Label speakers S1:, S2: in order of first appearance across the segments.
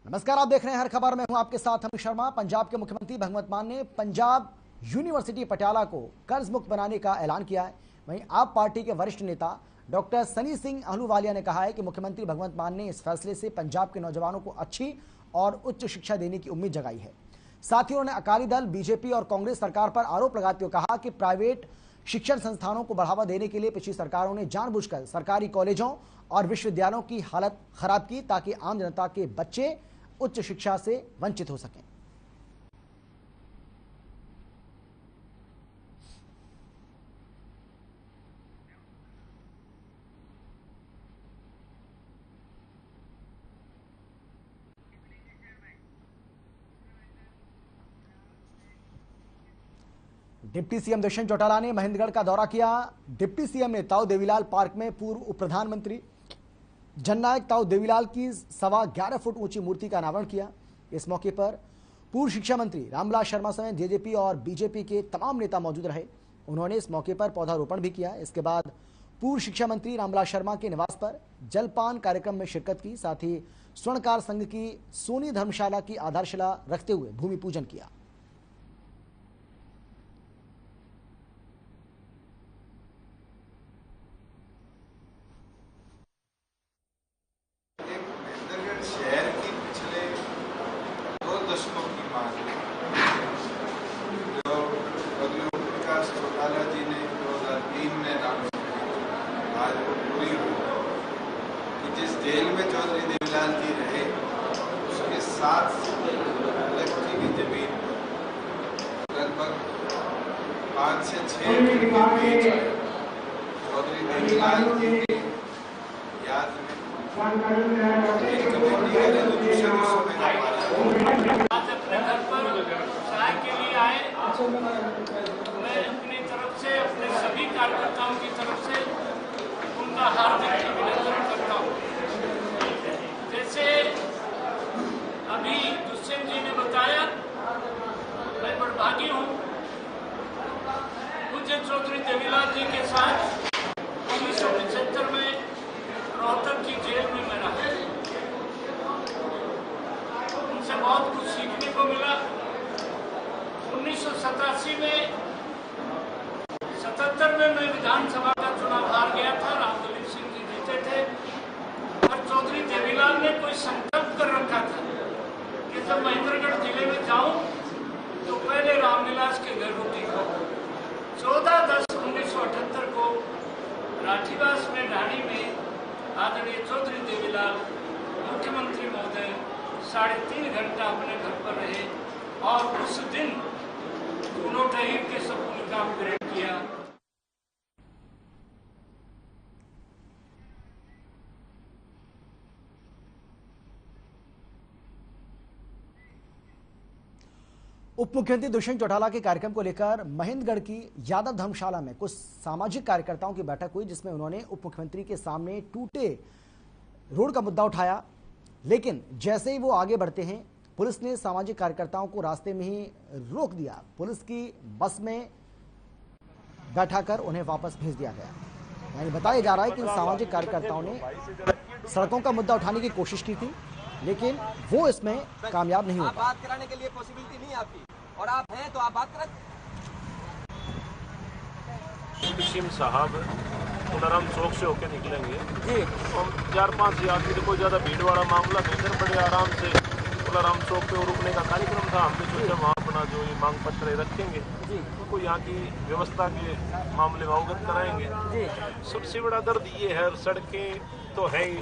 S1: नमस्कार, आप देख रहे हैं हर खबर में हूं आपके साथ अमित शर्मा। पंजाब के मुख्यमंत्री भगवंत मान ने पंजाब यूनिवर्सिटी पटियाला को कर्ज मुक्त बनाने का ऐलान किया है। वहीं आप पार्टी के वरिष्ठ नेता डॉक्टर सनी सिंह अहलूवालिया ने कहा है कि मुख्यमंत्री भगवंत मान ने इस फैसले से पंजाब के नौजवानों को अच्छी और उच्च शिक्षा देने की उम्मीद जगाई है। साथ ही उन्होंने अकाली दल, बीजेपी और कांग्रेस सरकार पर आरोप लगाते हुए कहा कि प्राइवेट शिक्षण संस्थानों को बढ़ावा देने के लिए पिछली सरकारों ने जानबूझकर सरकारी कॉलेजों और विश्वविद्यालयों की हालत खराब की ताकि आम जनता के बच्चे उच्च शिक्षा से वंचित हो सकें। डिप्टी सीएम दुष्यंत चौटाला ने महेंद्रगढ़ का दौरा किया। डिप्टी सीएम ने ताऊ देवीलाल पार्क में पूर्व उप प्रधानमंत्री जननायक ताऊ देवीलाल की 11.25 फुट ऊंची मूर्ति का अनावरण किया। इस मौके पर पूर्व शिक्षा मंत्री रामविलास शर्मा समेत जेजेपी और बीजेपी के तमाम नेता मौजूद रहे। उन्होंने इस मौके पर पौधारोपण भी किया। इसके बाद पूर्व शिक्षा मंत्री रामविलास शर्मा के निवास पर जलपान कार्यक्रम में शिरकत की। साथ ही स्वर्णकार संघ की सोनी धर्मशाला की आधारशिला रखते हुए भूमि पूजन किया।
S2: शहर की पिछले 2 दशकों की मांग जो प्रकाश चौटाला जी ने 2003 में नाम आज वो पूरी हुई कि जिस जेल में चौधरी देवीलाल जी रहे उसके 7 लक्ष्य की जमीन लगभग 5 से 6 फीट के बीच चौधरी देवीलाल जी की याद में आज
S3: अपने घर पर चाय के लिए आए। मैं अपनी तरफ से, अपने सभी कार्यकर्ताओं की तरफ से उनका हार्दिक अभिनंदन करता हूँ। जैसे अभी दुष्यंत जी ने बताया, मैं बड़भागी हूँ पूज्य चौधरी देवीलाल जी के साथ 1975 में रोहतक की जेल में मैं रहा। उनसे बहुत कुछ सीखने को मिला। 1987 में 77 में मैं विधानसभा का चुनाव हार गया था। रामदलीप सिंह जी जीते थे और चौधरी देवीलाल ने कोई संकल्प कर रखा था कि जब महेंद्रगढ़ जिले में जाऊं तो पहले रामविलास के घर रोटी खाऊं। 14/10/1978 को राठीवास में ढाणी में आदरणीय चौधरी देवीलाल मुख्यमंत्री महोदय 3.5 घंटा अपने घर पर रहे और उस दिन दोनों टहीर के सपूत का अपग्रेड किया।
S1: उप मुख्यमंत्री दुष्यंत चौटाला के कार्यक्रम को लेकर महेंद्रगढ़ की यादव धर्मशाला में कुछ सामाजिक कार्यकर्ताओं की बैठक हुई, जिसमें उन्होंने उप मुख्यमंत्री के सामने टूटे रोड का मुद्दा उठाया। लेकिन जैसे ही वो आगे बढ़ते हैं, पुलिस ने सामाजिक कार्यकर्ताओं को रास्ते में ही रोक दिया। पुलिस की बस में बैठाकर उन्हें वापस भेज दिया गया। यानी बताया जा रहा है कि इन सामाजिक कार्यकर्ताओं ने सड़कों का मुद्दा उठाने की कोशिश की थी, लेकिन वो इसमें कामयाब नहीं हो पाए।
S4: बात कराने के लिए पॉसिबिलिटी नहीं आपकी, और आप हैं तो आप बात करें।
S5: सिम साहब पुनरम चौक से होके निकलेंगे
S4: जी।
S5: हम 4-5 आदमी तो कोई ज़्यादा भीड़ वाला मामला नहीं, बड़े आराम से पुनरम चौक पे रुकने का कार्यक्रम था। हमने सोचा वहाँ अपना जो ये मांग पत्र रखेंगे
S4: जी,
S5: उनको यहाँ की व्यवस्था के मामले में अवगत कराएंगे
S4: जी।
S5: सबसे बड़ा दर्द ये है, सड़कें तो है ही,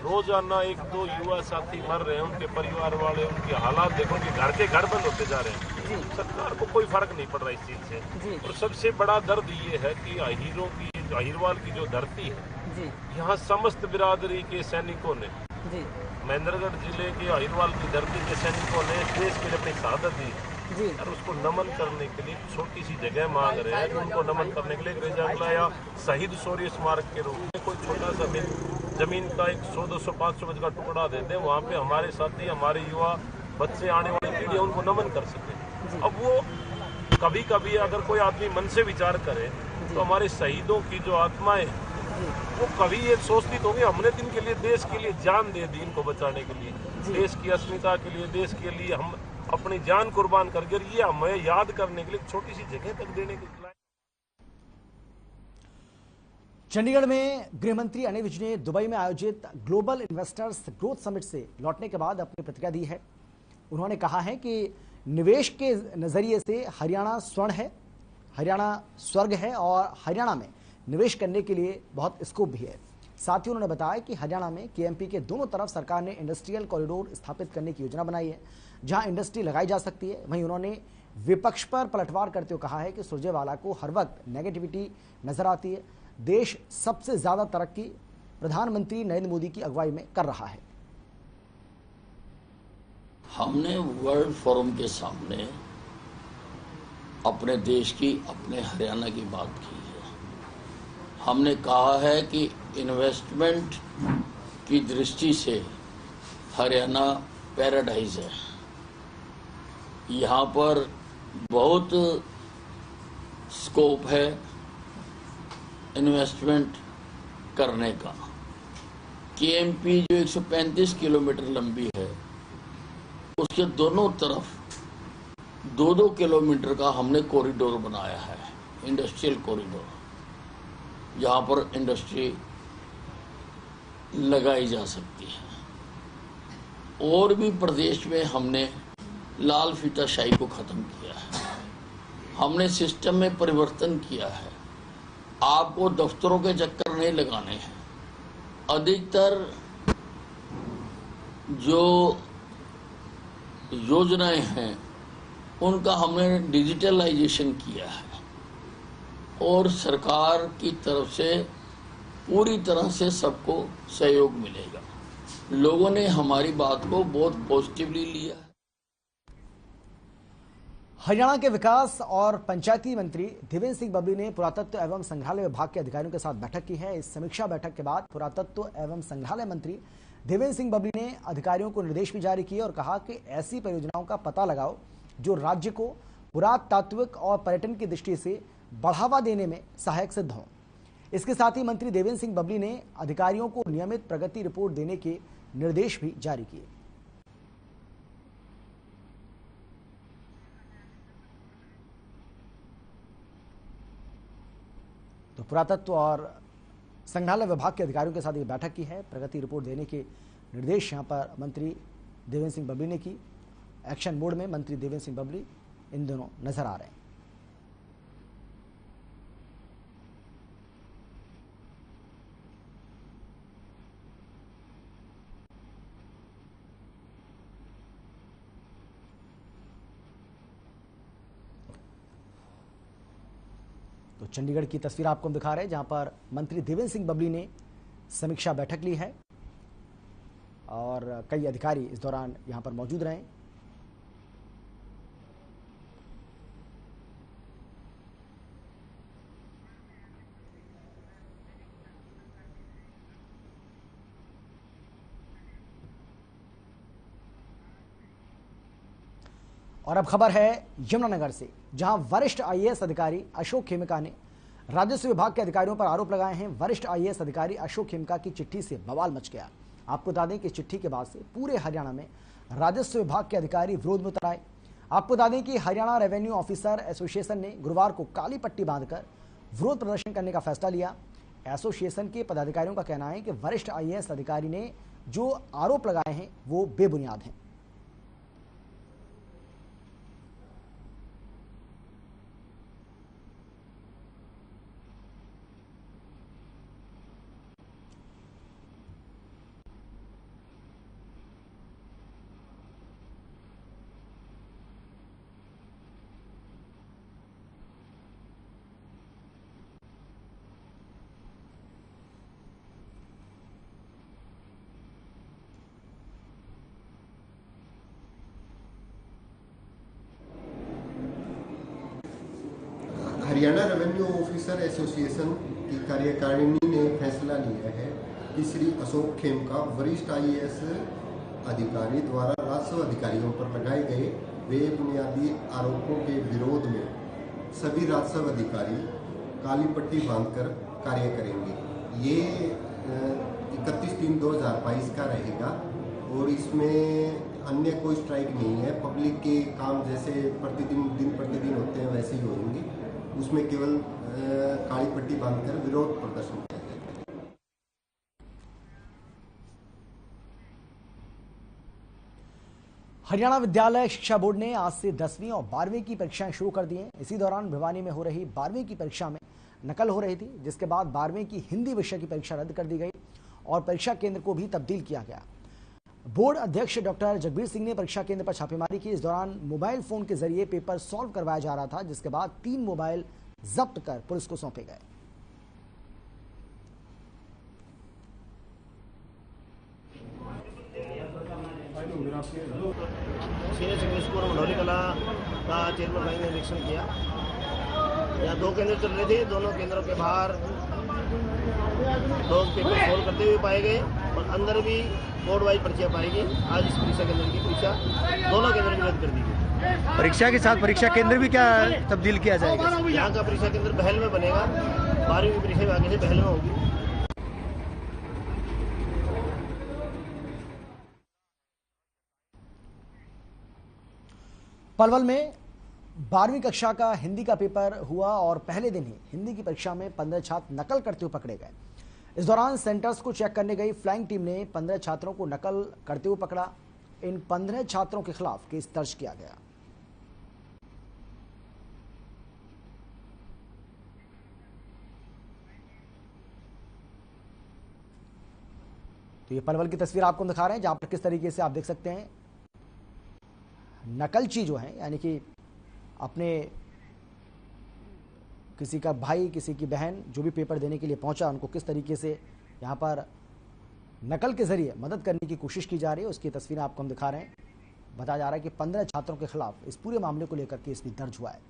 S5: रोजाना 1-2 युवा साथी मर रहे हैं, उनके परिवार वाले, उनके हालात देखो कि घर के घर बंद होते जा रहे हैं। सरकार को कोई फर्क नहीं पड़ रहा इस चीज से। और सबसे बड़ा दर्द ये है कि अहीरों की, अहीरवाल की जो धरती है, यहाँ समस्त बिरादरी के सैनिकों ने, महेंद्रगढ़ जिले के अहीरवाल की धरती के सैनिकों ने देश के लिए अपनी शहादत दी और उसको नमन करने के लिए छोटी सी जगह मांग रहे हैं। उनको नमन करने के लिए रेजा या शहीद शौर्य स्मारक के रूप में कोई छोटा सा जमीन का 100, 200, 500 गज का टुकड़ा दे दें, वहाँ पे हमारे साथी, हमारे युवा बच्चे, आने वाली पीढ़ी उनको नमन कर सके। अब वो कभी कभी अगर कोई आदमी मन से विचार करे तो हमारे शहीदों की जो आत्माएं वो कभी ये सोचती तो होगी हमने दिन के लिए देश के लिए जान दे दी इनको बचाने के लिए, देश की अस्मिता के लिए, देश के लिए हम अपनी जान कुर्बान करके, ये हमें याद करने के लिए छोटी सी जगह तक देने के लिए।
S1: चंडीगढ़ में गृह मंत्री अनिल विज ने दुबई में आयोजित ग्लोबल इन्वेस्टर्स ग्रोथ समिट से लौटने के बाद अपनी प्रतिक्रिया दी है। उन्होंने कहा है कि निवेश के नजरिए से हरियाणा स्वर्ण है, हरियाणा स्वर्ग है और हरियाणा में निवेश करने के लिए बहुत स्कोप भी है। साथ ही उन्होंने बताया कि हरियाणा में केएमपी के दोनों तरफ सरकार ने इंडस्ट्रियल कॉरिडोर स्थापित करने की योजना बनाई है, जहां इंडस्ट्री लगाई जा सकती है। वहीं उन्होंने विपक्ष पर पलटवार करते हुए कहा है कि सुरजेवाला को हर वक्त नेगेटिविटी नजर आती है। देश सबसे ज्यादा तरक्की प्रधानमंत्री नरेंद्र मोदी की अगुवाई में कर रहा है।
S6: हमने वर्ल्ड फोरम के सामने अपने देश की, अपने हरियाणा की बात की है। हमने कहा है कि इन्वेस्टमेंट की दृष्टि से हरियाणा पैराडाइज है। यहाँ पर बहुत स्कोप है इन्वेस्टमेंट करने का। केएमपी जो 135 किलोमीटर लंबी है, उसके दोनों तरफ 2-2 किलोमीटर का हमने कॉरिडोर बनाया है, इंडस्ट्रियल कॉरिडोर, जहां पर इंडस्ट्री लगाई जा सकती है। और भी प्रदेश में हमने लाल फीताशाही को खत्म किया है। हमने सिस्टम में परिवर्तन किया है। आपको दफ्तरों के चक्कर नहीं लगाने हैं। अधिकतर जो योजनाएं हैं उनका हमने डिजिटलाइजेशन किया है और सरकार की तरफ से पूरी तरह से सबको सहयोग मिलेगा। लोगों ने हमारी बात को बहुत पॉजिटिवली लिया है।
S1: हरियाणा के विकास और पंचायती मंत्री देवेंद्र सिंह बबली ने पुरातत्व एवं संग्रहालय विभाग के अधिकारियों के साथ बैठक की है। इस समीक्षा बैठक के बाद पुरातत्व एवं संग्रहालय मंत्री देवेंद्र सिंह बबली ने अधिकारियों को निर्देश भी जारी किए और कहा कि ऐसी परियोजनाओं का पता लगाओ जो राज्य को पुरातात्विक और पर्यटन की दृष्टि से बढ़ावा देने में सहायक सिद्ध हों। इसके साथ ही मंत्री देवेंद्र सिंह बबली ने अधिकारियों को नियमित प्रगति रिपोर्ट देने के निर्देश भी जारी किए। तो पुरातत्व और संग्रहालय विभाग के अधिकारियों के साथ ये बैठक की है। प्रगति रिपोर्ट देने के निर्देश यहां पर मंत्री देवेंद्र सिंह बबली ने की। एक्शन मोड में मंत्री देवेंद्र सिंह बबली इन दोनों नजर आ रहे हैं। तो चंडीगढ़ की तस्वीर आपको हम दिखा रहे हैं, जहां पर मंत्री देवेंद्र सिंह बबली ने समीक्षा बैठक ली है और कई अधिकारी इस दौरान यहां पर मौजूद रहे। और अब खबर है यमुनानगर से, जहां वरिष्ठ आईएएस अधिकारी अशोक खेमका ने राजस्व विभाग के अधिकारियों पर आरोप लगाए हैं। वरिष्ठ आईएएस अधिकारी अशोक खेमका की चिट्ठी से बवाल मच गया। आपको बता दें कि इस चिट्ठी के बाद से पूरे हरियाणा में राजस्व विभाग के अधिकारी विरोध में उतर आए। आपको बता दें कि हरियाणा रेवेन्यू ऑफिसर एसोसिएशन ने गुरुवार को काली पट्टी बांधकर विरोध प्रदर्शन करने का फैसला लिया। एसोसिएशन के पदाधिकारियों का कहना है कि वरिष्ठ आईएएस अधिकारी ने जो आरोप लगाए हैं वो बेबुनियाद हैं।
S7: हरियाणा रेवेन्यू ऑफिसर एसोसिएशन की कार्यकारिणी ने फैसला लिया है कि श्री अशोक खेमका वरिष्ठ आईएएस अधिकारी द्वारा राजस्व अधिकारियों पर लगाए गए बेबुनियादी आरोपों के विरोध में सभी राजस्व अधिकारी काली पट्टी बांधकर कार्य करेंगे। ये 31/3/2022 का रहेगा और इसमें अन्य कोई स्ट्राइक नहीं है। पब्लिक के काम जैसे दिन प्रतिदिन होते हैं वैसे ही होंगे। उसमें केवल काली पट्टी बांधकर विरोध प्रदर्शन किया जाएगा।
S1: हरियाणा विद्यालय शिक्षा बोर्ड ने आज से 10वीं और 12वीं की परीक्षाएं शुरू कर दी हैं। इसी दौरान भिवानी में हो रही 12वीं की परीक्षा में नकल हो रही थी, जिसके बाद 12वीं की हिंदी विषय की परीक्षा रद्द कर दी गई और परीक्षा केंद्र को भी तब्दील किया गया। बोर्ड अध्यक्ष डॉक्टर जगबीर सिंह ने परीक्षा केंद्र पर छापेमारी की। इस दौरान मोबाइल फोन के जरिए पेपर सॉल्व करवाया जा रहा था, जिसके बाद 3 मोबाइल जब्त कर पुलिस को सौंपे गए।
S8: सीनियर सेकेंडरी स्कूल मंडौरी कला का चेयरमैन भाई ने निरीक्षण किया। यहाँ 2 केंद्र चल रहे थे। दोनों केंद्रों के बाहर लोग पेपर सोल्व करते हुए पाए गए और अंदर भी बोर्ड वाइज पर्चियाँ पाई गई। आज इस परीक्षा केंद्र की परीक्षा दोनों केंद्र में रद्द कर दी गई।
S9: परीक्षा के साथ परीक्षा केंद्र भी क्या तब्दील किया जाएगा?
S8: यहाँ का परीक्षा केंद्र बहल में बनेगा। 12वीं की परीक्षा आगे से बहल में होगी।
S1: पलवल में 12वीं कक्षा का हिंदी का पेपर हुआ और पहले दिन ही हिंदी की परीक्षा में 15 छात्र नकल करते हुए पकड़े गए। इस दौरान सेंटर्स को चेक करने गई फ्लाइंग टीम ने 15 छात्रों को नकल करते हुए पकड़ा। इन 15 छात्रों के खिलाफ केस दर्ज किया गया। तो ये पलवल की तस्वीर आपको दिखा रहे हैं, जहां पर किस तरीके से आप देख सकते हैं नकलची जो है, यानी कि अपने किसी का भाई किसी की बहन जो भी पेपर देने के लिए पहुंचा, उनको किस तरीके से यहां पर नकल के जरिए मदद करने की कोशिश की जा रही है, उसकी तस्वीरें आपको हम दिखा रहे हैं। बताया जा रहा है कि 15 छात्रों के खिलाफ इस पूरे मामले को लेकर केस भी दर्ज हुआ है।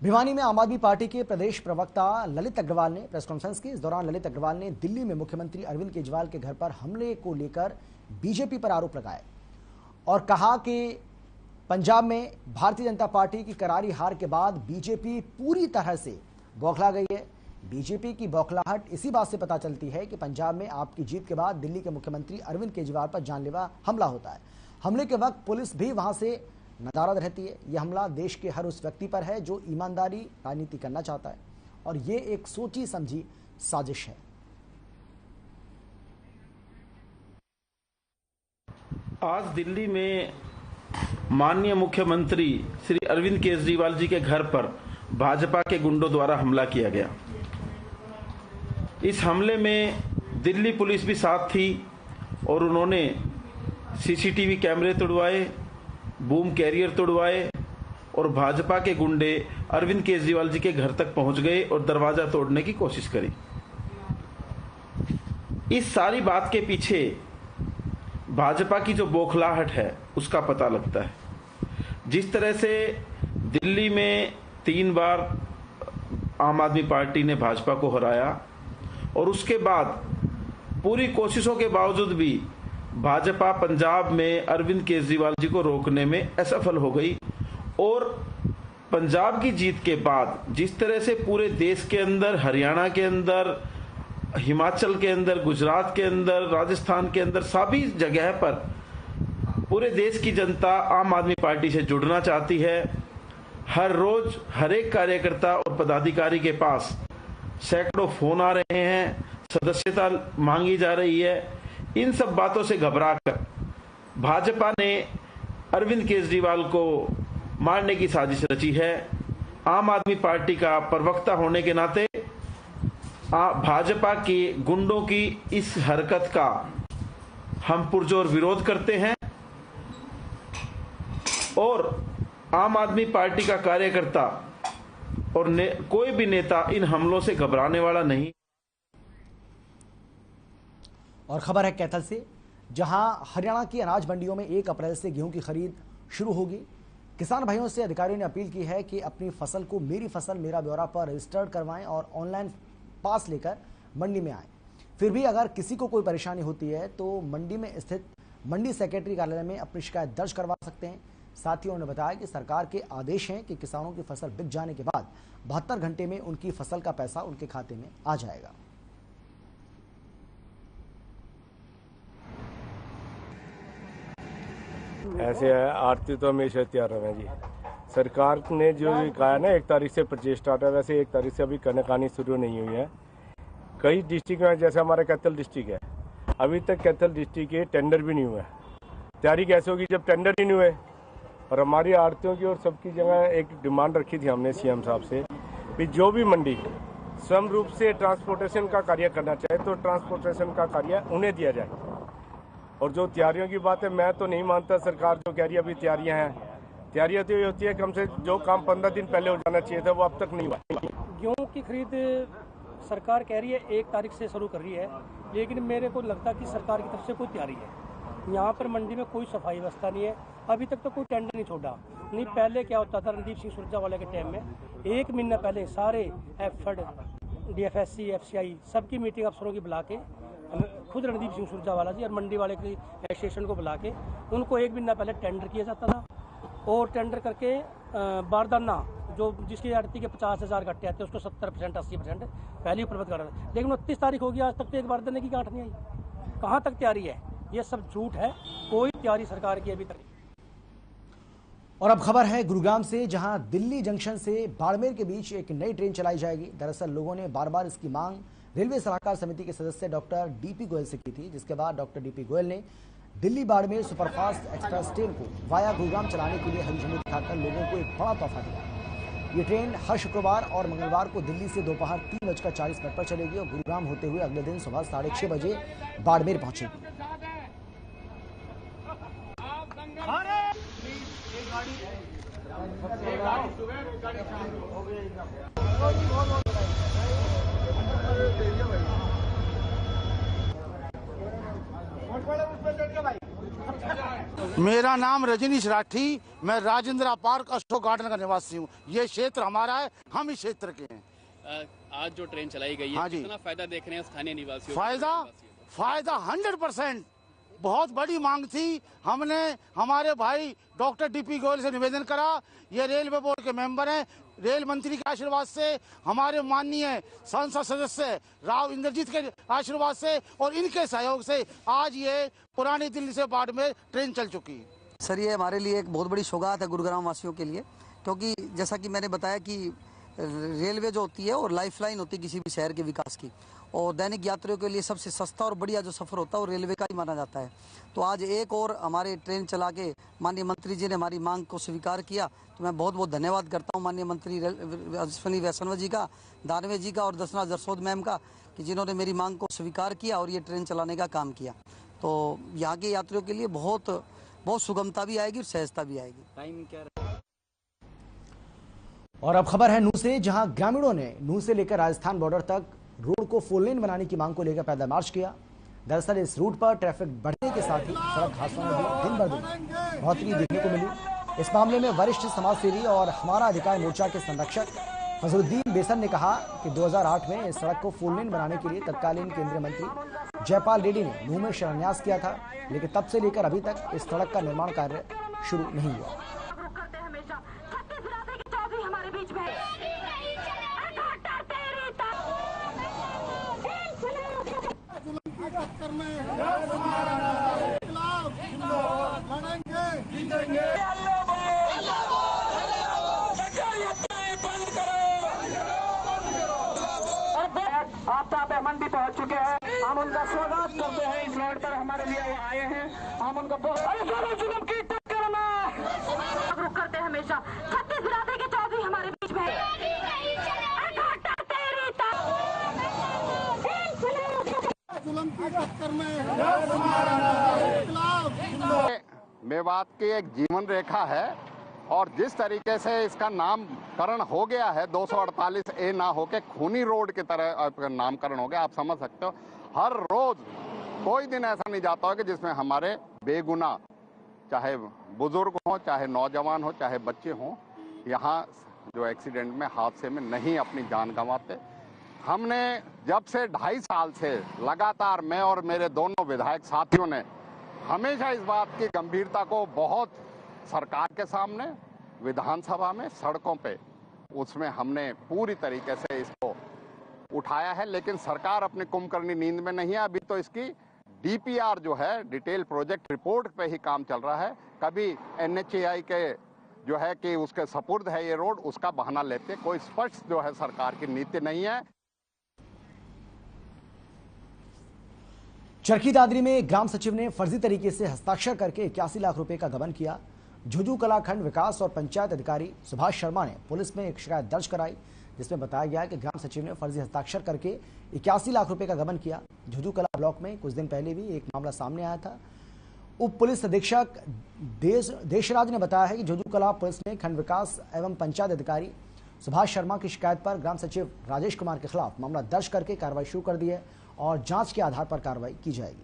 S1: भिवानी में आम आदमी पार्टी के प्रदेश प्रवक्ता ललित अग्रवाल ने प्रेस कॉन्फ्रेंस की। इस दौरान ललित अग्रवाल ने दिल्ली में मुख्यमंत्री अरविंद केजरीवाल के घर पर हमले को लेकर बीजेपी पर आरोप लगाए और कहा कि पंजाब में भारतीय जनता पार्टी की करारी हार के बाद बीजेपी पूरी तरह से बौखला गई है। बीजेपी की बौखलाहट इसी बात से पता चलती है कि पंजाब में आपकी जीत के बाद दिल्ली के मुख्यमंत्री अरविंद केजरीवाल पर जानलेवा हमला होता है। हमले के वक्त पुलिस भी वहां से नदारद रहती है। यह हमला देश के हर उस व्यक्ति पर है जो ईमानदारी राजनीति करना चाहता है और ये एक सोची समझी साजिश है।
S10: आज दिल्ली में माननीय मुख्यमंत्री श्री अरविंद केजरीवाल जी के घर पर भाजपा के गुंडों द्वारा हमला किया गया। इस हमले में दिल्ली पुलिस भी साथ थी और उन्होंने सीसीटीवी कैमरे तोड़वाए, बूम कैरियर तोड़वाए और भाजपा के गुंडे अरविंद केजरीवाल जी के घर तक पहुंच गए और दरवाजा तोड़ने की कोशिश करी। इस सारी बात के पीछे भाजपा की जो बौखलाहट है उसका पता लगता है। जिस तरह से दिल्ली में 3 बार आम आदमी पार्टी ने भाजपा को हराया और उसके बाद पूरी कोशिशों के बावजूद भी भाजपा पंजाब में अरविंद केजरीवाल जी को रोकने में असफल हो गई और पंजाब की जीत के बाद जिस तरह से पूरे देश के अंदर, हरियाणा के अंदर, हिमाचल के अंदर, गुजरात के अंदर, राजस्थान के अंदर सभी जगह पर पूरे देश की जनता आम आदमी पार्टी से जुड़ना चाहती है। हर रोज हर एक कार्यकर्ता और पदाधिकारी के पास सैकड़ों फोन आ रहे हैं, सदस्यता मांगी जा रही है। इन सब बातों से घबराकर भाजपा ने अरविंद केजरीवाल को मारने की साजिश रची है। आम आदमी पार्टी का प्रवक्ता होने के नाते भाजपा के गुंडों की इस हरकत का हम पुरजोर विरोध करते हैं और आम आदमी पार्टी का कार्यकर्ता और कोई भी नेता इन हमलों से घबराने वाला नहीं।
S1: और खबर है कैथल से, जहां हरियाणा की अनाज मंडियों में 1 अप्रैल से गेहूं की खरीद शुरू होगी। किसान भाइयों से अधिकारियों ने अपील की है कि अपनी फसल को मेरी फसल मेरा ब्यौरा पर रजिस्टर्ड करवाएं और ऑनलाइन पास लेकर मंडी में आएं। फिर भी अगर किसी को कोई परेशानी होती है तो मंडी में स्थित मंडी सेक्रेटरी कार्यालय में अपनी शिकायत दर्ज करवा सकते हैं। साथ ही उन्होंने बताया कि सरकार के आदेश हैं कि किसानों की फसल बिक जाने के बाद 72 घंटे में उनकी फसल का पैसा उनके खाते में आ जाएगा।
S11: ऐसे है, आरती तो हमेशा तैयार रहना जी। सरकार ने जो कहा है ना 1 तारीख से परचेज स्टार्ट है, वैसे 1 तारीख से अभी कनक आनी शुरू नहीं हुई है। कई डिस्ट्रिक्ट में, जैसे हमारा कैथल डिस्ट्रिक्ट है, अभी तक कैथल डिस्ट्रिक्ट के टेंडर भी नहीं हुए। तैयारी कैसे होगी जब टेंडर ही नहीं हुए। और हमारी आड़तियों की और सबकी जगह एक डिमांड रखी थी हमने सीएम साहब से कि जो भी मंडी स्वयं रूप से ट्रांसपोर्टेशन का कार्य करना चाहे तो ट्रांसपोर्टेशन का कार्य उन्हें दिया जाए। और जो तैयारियों की बात है, मैं तो नहीं मानता सरकार जो कह रही है अभी तैयारियां हैं। तैयारियां तो ये होती है कम से जो काम 15 दिन पहले हो जाना चाहिए था वो अब तक नहीं हुआ।
S12: गेहूँ की खरीद सरकार कह रही है 1 तारीख से शुरू कर रही है, लेकिन मेरे को लगता है कि सरकार की तरफ से कोई तैयारी है। यहाँ पर मंडी में कोई सफाई व्यवस्था नहीं है, अभी तक तो कोई टेंडर नहीं छोड़ा। नहीं पहले क्या होता था, रणदीप सिंह सुरजेवाला के टाइम में 1 महीना पहले सारे एफड, DFSC, FCI सबकी मीटिंग अफसरों की बुला के, खुद रणदीप सिंह सुरजेवाला जी और मंडी वाले की एसोसिएशन को बुला के उनको 1 महीना पहले टेंडर किया जाता था। और टेंडर करके बारदाना जो जिसकी आड़ती के 50,000 गट्टे आते हैं उसको 70% 80% पहले ही उपलब्ध कर रहा है। लेकिन 29 तारीख होगी, आज तक तो एक बारदाने की गांठ नहीं आई। कहाँ तक तैयारी है? ये सब झूठ है, कोई तैयारी सरकार की अभी तक।
S1: और अब खबर है गुरुग्राम से, जहां दिल्ली जंक्शन से बाड़मेर के बीच एक नई ट्रेन चलाई जाएगी। दरअसल लोगों ने बार बार इसकी मांग रेलवे सलाहकार समिति के सदस्य डॉक्टर DP गोयल से की थी, जिसके बाद डॉक्टर DP गोयल ने Delhi Barmer superfast express train को वाया गुरुग्राम चलाने के लिए हरी झंडी दिखाकर लोगों को एक बड़ा तोहफा दिया। ये ट्रेन हर शुक्रवार और मंगलवार को दिल्ली से दोपहर 3:40 पर चलेगी और गुरुग्राम होते हुए अगले दिन सुबह 6:30 बजे बाड़मेर पहुंचेगी।
S13: मेरा नाम रजनीश राठी, मैं राजेंद्रा पार्क अशोक गार्डन का निवासी हूँ। ये क्षेत्र हमारा है, हम इस क्षेत्र के हैं।
S14: आज जो ट्रेन चलाई गई है,
S13: हाँ जी,
S14: कितना फायदा देख रहे हैं स्थानीय निवासियों?
S13: फायदा 100%। बहुत बड़ी मांग थी। हमने हमारे भाई डॉक्टर DP गोयल से निवेदन करा। ये रेलवे बोर्ड के मेंबर हैं, रेल मंत्री के आशीर्वाद से, हमारे माननीय संसद सदस्य राव इंद्रजीत के आशीर्वाद से और इनके सहयोग से आज ये पुरानी दिल्ली से बाड़मेर ट्रेन चल चुकी है।
S15: सर, ये हमारे लिए एक बहुत बड़ी सौगात है गुरुग्राम वासियों के लिए, क्योंकि जैसा कि मैंने बताया कि रेलवे जो होती है और लाइफलाइन होती है किसी भी शहर के विकास की, और दैनिक यात्रियों के लिए सबसे सस्ता और बढ़िया जो सफ़र होता है वो रेलवे का ही माना जाता है। तो आज एक और हमारे ट्रेन चला के माननीय मंत्री जी ने हमारी मांग को स्वीकार किया, तो मैं बहुत बहुत धन्यवाद करता हूँ माननीय मंत्री अश्विनी वैष्णव जी का, दानवे जी का और दसना जरसोद मैम का, कि जिन्होंने मेरी मांग को स्वीकार किया और ये ट्रेन चलाने का काम किया। तो यहाँ के यात्रियों के लिए बहुत सुगमता भी आएगी और सहजता भी आएगी।
S14: टाइम क्या?
S1: और अब खबर है नूह से, जहां ग्रामीणों ने नूह से लेकर राजस्थान बॉर्डर तक रोड को 4 लेन बनाने की मांग को लेकर पैदल मार्च किया। दरअसल इस रूट पर ट्रैफिक बढ़ने के साथ ही सड़क हादसों में भी दिन ब दिन बढ़ोतरी देखने को मिली। इस मामले में वरिष्ठ समाजसेवी और हमारा अधिकार मोर्चा के संरक्षक फजलुद्दीन बेसन ने कहा कि 2008 में इस सड़क को 4 लेन बनाने के लिए तत्कालीन केंद्रीय मंत्री जयपाल रेड्डी ने नूह में शिलान्यास किया था, लेकिन तब से लेकर अभी तक इस सड़क का निर्माण कार्य शुरू नहीं हुआ।
S3: आफ्ताब अहमद भी पहुंच चुके हैं, हम उनका स्वागत करते हैं। इस रोड पर हमारे लिए वो आए हैं, हम उनको जुल्म की टक्कर में जागरूक करते हैं हमेशा। 36 बिरादरी के चौधरी हमारे बीच में
S16: मेवात की एक जीवन रेखा है और जिस तरीके से इसका नामकरण हो गया है 248A ना होके खूनी रोड की तरह नामकरण हो गया, आप समझ सकते हो। हर रोज कोई दिन ऐसा नहीं जाता हो कि जिसमें हमारे बेगुनाह, चाहे बुजुर्ग हो, चाहे नौजवान हो, चाहे बच्चे हों, यहाँ जो एक्सीडेंट में, हादसे में नहीं अपनी जान गंवाते। हमने जब से 2.5 साल से लगातार, मैं और मेरे दोनों विधायक साथियों ने हमेशा इस बात की गंभीरता को बहुत सरकार के सामने, विधानसभा में, सड़कों पे, उसमें हमने पूरी तरीके से इसको उठाया है। लेकिन सरकार अपनी कुंभकर्णी नींद में नहीं है। अभी तो इसकी डीपीआर जो है, डिटेल प्रोजेक्ट रिपोर्ट पे ही काम चल रहा है। कभी NHAI के जो है कि उसके सपुर्द है ये रोड, उसका बहाना लेते, कोई स्पष्ट जो है सरकार की नीति नहीं है।
S1: चरखी दादरी में ग्राम सचिव ने फर्जी तरीके से हस्ताक्षर करके 81 लाख रुपए का गबन किया। झुझू कलाखंड विकास और पंचायत अधिकारी सुभाष शर्मा ने पुलिस में एक शिकायत दर्ज कराई, जिसमें बताया गया कि ग्राम सचिव ने फर्जी हस्ताक्षर करके 81 लाख रुपए का गबन किया। झुझू कला ब्लॉक में कुछ दिन पहले भी एक मामला सामने आया था। उप पुलिस अधीक्षक देशराज ने बताया है कि झुझू कला पुलिस ने खंड विकास एवं पंचायत अधिकारी सुभाष शर्मा की शिकायत पर ग्राम सचिव राजेश कुमार के खिलाफ मामला दर्ज करके कार्रवाई शुरू कर दी है और जांच के आधार पर कार्रवाई की जाएगी।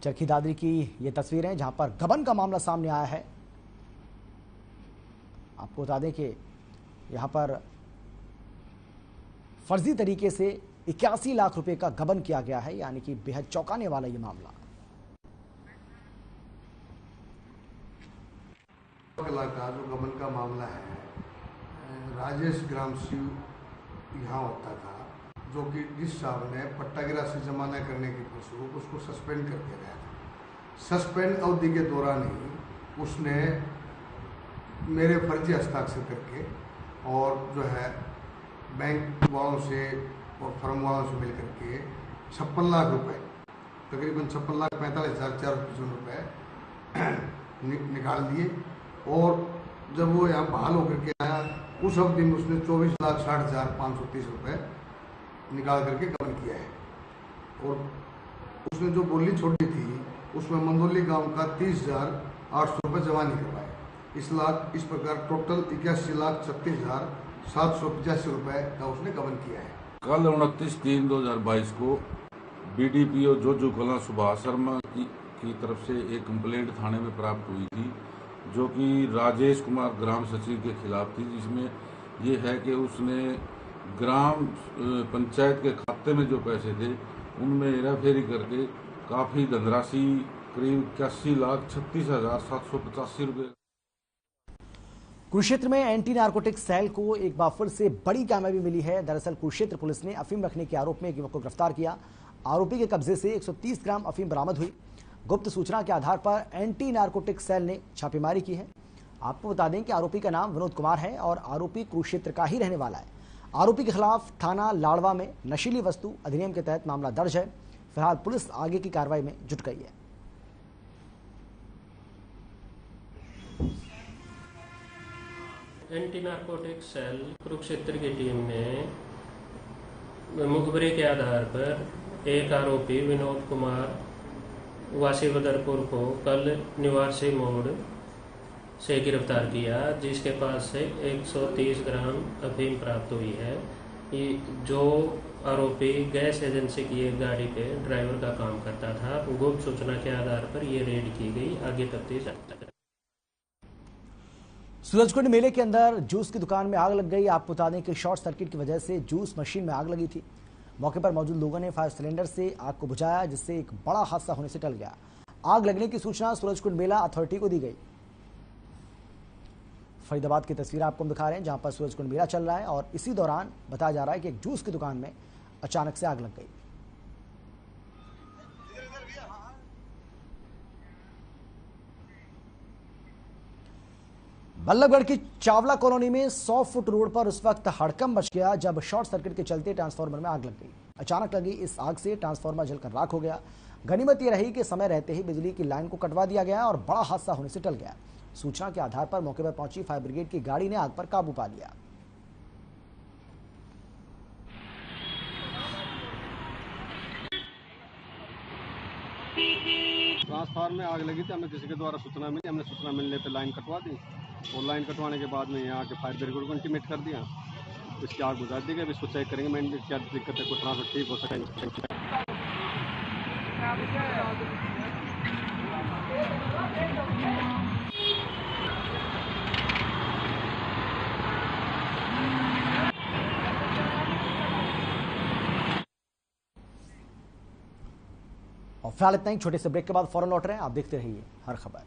S1: चरखी दादरी की ये तस्वीरें जहां पर गबन का मामला सामने आया है। आपको बता दें कि यहां पर फर्जी तरीके से 81 लाख रुपए का गबन किया गया है, यानी कि बेहद चौंकाने वाला ये मामला।
S17: कलाकार जो गबन का मामला है, राजेश ग्राम शिव यहाँ होता था, जो कि जिस साहब ने पट्टा की राशि जमा न करने के फलस्वरूप उसको सस्पेंड कर दिया गया था। सस्पेंड अवधि के दौरान ही उसने मेरे फर्जी हस्ताक्षर करके और जो है बैंक वालों से और फर्म वालों से मिल करके 56 लाख रुपए, तकरीबन 56,45,455 रुपए निकाल दिए। और जब वो यहाँ बहाल होकर के आया, उस अवधि में उसने 24,60,530 रुपए निकाल करके गबन किया है। और उसने जो बोली छोड़ी थी उसमें मंदोली गांव का 30,800 रुपये जमा नहीं करवाए। इस प्रकार टोटल 81,36,785 रुपये का उसने गबन किया है।
S18: कल 29/3/2022 को BDPO झुझू कला सुभाष शर्मा की तरफ से एक कंप्लेंट थाने में प्राप्त हुई थी, जो कि राजेश कुमार ग्राम सचिव के खिलाफ थी, जिसमें ये है कि उसने ग्राम पंचायत के खाते में जो पैसे थे उनमें हेराफेरी करके काफी धनराशि करीब 81,36,785 रुपये।
S1: कुरुक्षेत्र में एंटी नारकोटिक सेल को एक बार फिर से बड़ी कामयाबी मिली है। दरअसल कुरुक्षेत्र पुलिस ने अफीम रखने के आरोप में एक युवक को गिरफ्तार किया। आरोपी के कब्जे से 130 ग्राम अफीम बरामद हुई। गुप्त सूचना के आधार पर एंटी नारकोटिक सेल ने छापेमारी की है। आपको बता दें कि आरोपी का नाम विनोद कुमार है और आरोपी कुरुक्षेत्र का ही रहने वाला है। आरोपी के खिलाफ थाना लाड़वा में नशीली वस्तु अधिनियम के तहत मामला दर्ज है। फिलहाल पुलिस आगे की कार्रवाई में जुट गई है।
S19: एंटी नारकोटिक सेल कुरुक्षेत्र की टीम ने मुखबरी के आधार पर एक आरोपी विनोद कुमार वासी बदरपुर को कल निवासी मोड़ से गिरफ्तार किया, जिसके पास से 130 ग्राम अफीम प्राप्त हुई है। जो आरोपी गैस एजेंसी की एक गाड़ी पे ड्राइवर का काम करता था। गुप्त सूचना के आधार पर यह रेड की गई। आगे तफ्तीश जारी है।
S1: सूरजकुंड मेले के अंदर जूस की दुकान में आग लग गई। आपको बता दें कि शॉर्ट सर्किट की वजह से जूस मशीन में आग लगी थी। मौके पर मौजूद लोगों ने फायर सिलेंडर से आग को बुझाया, जिससे एक बड़ा हादसा होने से टल गया। आग लगने की सूचना सूरजकुंड मेला अथॉरिटी को दी गई। फरीदाबाद की तस्वीर आपको हम दिखा रहे हैं, जहां पर सूरजकुंड मेला चल रहा है और इसी दौरान बताया जा रहा है कि एक जूस की दुकान में अचानक से आग लग गई। बल्लभगढ़ की चावला कॉलोनी में 100 फुट रोड पर उस वक्त हड़कंप मच गया जब शॉर्ट सर्किट के चलते ट्रांसफार्मर में आग लग गई। अचानक लगी इस आग से ट्रांसफार्मर जलकर राख हो गया। गनीमत ये रही कि समय रहते ही बिजली की लाइन को कटवा दिया गया और बड़ा हादसा होने से टल गया। सूचना के आधार पर मौके पर पहुंची फायर ब्रिगेड की गाड़ी ने आग पर काबू पा लिया।
S20: ट्रांसफार्मर में आग लगी थी। हमें किसी के द्वारा सूचना मिली। हमने सूचना मिलने पे लाइन कटवा दी और लाइन कटवाने के बाद में यहाँ आके फायर ब्रिगेड को इंटीमेट कर दिया। इसकी आग बुझा दी गई। इसको चेक करेंगे मैं क्या दिक्कत है, कोई ट्रांसफर ठीक हो सके।
S1: और फिलहाल इतना ही, छोटे से ब्रेक के बाद फौरन लौट रहे हैं, आप देखते रहिए हर खबर।